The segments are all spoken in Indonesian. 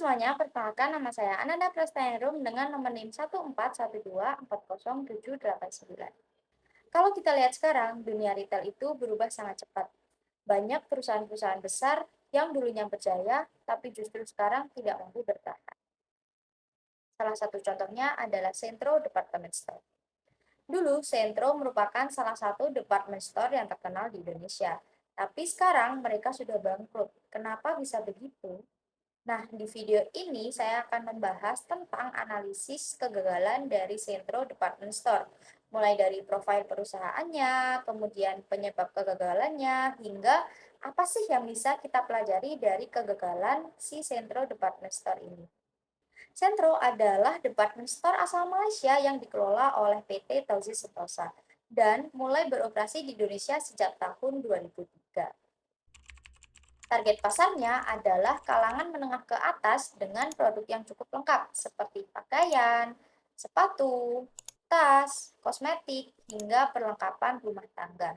semuanya, perkenalkan nama saya Ananda Prastanirum dengan nomor NIM 141240789. Kalau kita lihat sekarang, dunia retail itu berubah sangat cepat. Banyak perusahaan-perusahaan besar yang dulunya berjaya, tapi justru sekarang tidak mampu bertahan. Salah satu contohnya adalah Centro Department Store. Dulu, Centro merupakan salah satu department store yang terkenal di Indonesia. Tapi sekarang mereka sudah bangkrut. Kenapa bisa begitu? Nah, di video ini saya akan membahas tentang analisis kegagalan dari Centro Department Store, mulai dari profil perusahaannya, kemudian penyebab kegagalannya, hingga apa sih yang bisa kita pelajari dari kegagalan si Centro Department Store ini. Centro adalah department store asal Malaysia yang dikelola oleh PT Tauzi Sentosa dan mulai beroperasi di Indonesia sejak tahun 2003. Target pasarnya adalah kalangan menengah ke atas dengan produk yang cukup lengkap seperti pakaian, sepatu, tas, kosmetik, hingga perlengkapan rumah tangga.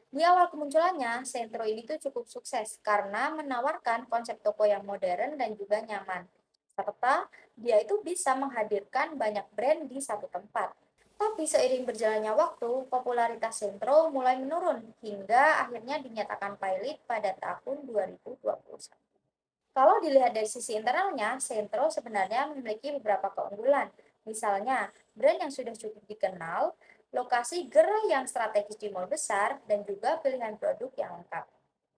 Di awal kemunculannya, Sentro ini tuh cukup sukses karena menawarkan konsep toko yang modern dan juga nyaman. Serta dia itu bisa menghadirkan banyak brand di satu tempat. Tapi seiring berjalannya waktu, popularitas Sentro mulai menurun hingga akhirnya dinyatakan pilot pada tahun 2021. Kalau dilihat dari sisi internalnya, Sentro sebenarnya memiliki beberapa keunggulan. Misalnya, brand yang sudah cukup dikenal, lokasi gerai yang strategis di mall besar, dan juga pilihan produk yang lengkap.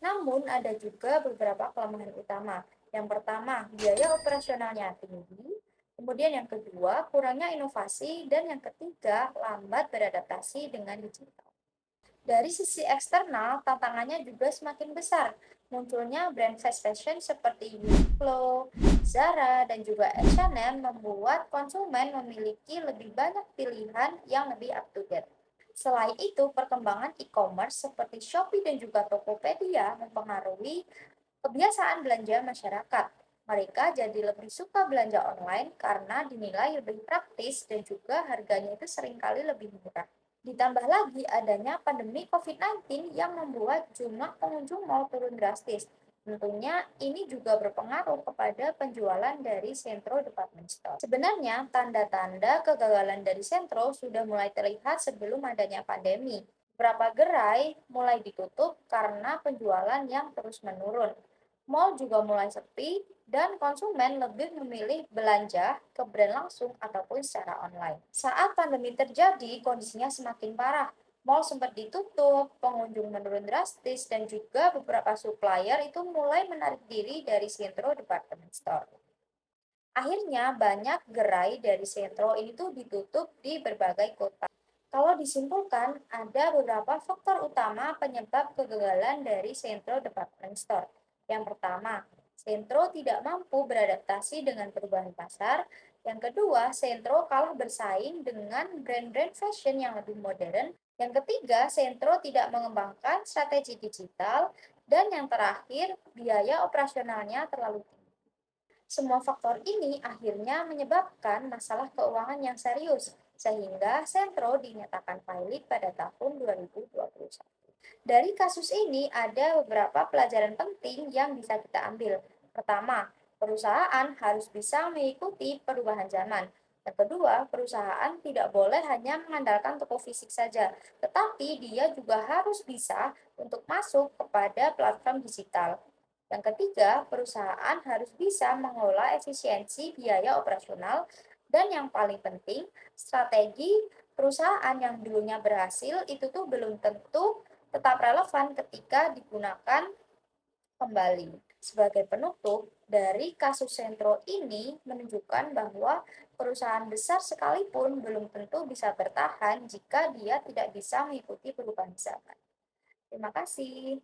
Namun, ada juga beberapa kelemahan utama. Yang pertama, biaya operasionalnya tinggi. Kemudian yang kedua, kurangnya inovasi. Dan yang ketiga, lambat beradaptasi dengan digital. Dari sisi eksternal, tantangannya juga semakin besar. Munculnya brand fast fashion seperti Uniqlo, Zara, dan juga H&M membuat konsumen memiliki lebih banyak pilihan yang lebih up to date. Selain itu, perkembangan e-commerce seperti Shopee dan juga Tokopedia mempengaruhi kebiasaan belanja masyarakat. Mereka jadi lebih suka belanja online karena dinilai lebih praktis dan juga harganya itu seringkali lebih murah. Ditambah lagi adanya pandemi COVID-19 yang membuat jumlah pengunjung mal turun drastis. Tentunya ini juga berpengaruh kepada penjualan dari Sentro Department Store. Sebenarnya, tanda-tanda kegagalan dari Sentro sudah mulai terlihat sebelum adanya pandemi. Beberapa gerai mulai ditutup karena penjualan yang terus menurun. Mall juga mulai sepi dan konsumen lebih memilih belanja ke brand langsung ataupun secara online. Saat pandemi terjadi, kondisinya semakin parah. Mall sempat ditutup, pengunjung menurun drastis, dan juga beberapa supplier itu mulai menarik diri dari Sentro Department Store. Akhirnya, banyak gerai dari Sentro ini tuh ditutup di berbagai kota. Kalau disimpulkan, ada beberapa faktor utama penyebab kegagalan dari Sentro Department Store. Yang pertama, Sentro tidak mampu beradaptasi dengan perubahan pasar. Yang kedua, Sentro kalah bersaing dengan brand-brand fashion yang lebih modern. Yang ketiga, Sentro tidak mengembangkan strategi digital. Dan yang terakhir, biaya operasionalnya terlalu tinggi. Semua faktor ini akhirnya menyebabkan masalah keuangan yang serius, sehingga Sentro dinyatakan pilot pada tahun 2021. Dari kasus ini ada beberapa pelajaran penting yang bisa kita ambil. Pertama, perusahaan harus bisa mengikuti perubahan zaman. Yang kedua, perusahaan tidak boleh hanya mengandalkan toko fisik saja, tetapi dia juga harus bisa untuk masuk kepada platform digital. Yang ketiga, perusahaan harus bisa mengelola efisiensi biaya operasional. Dan yang paling penting, strategi perusahaan yang dulunya berhasil itu tuh belum tentu tetap relevan ketika digunakan kembali. Sebagai penutup, dari kasus Sentro ini menunjukkan bahwa perusahaan besar sekalipun belum tentu bisa bertahan jika dia tidak bisa mengikuti perubahan zaman. Terima kasih.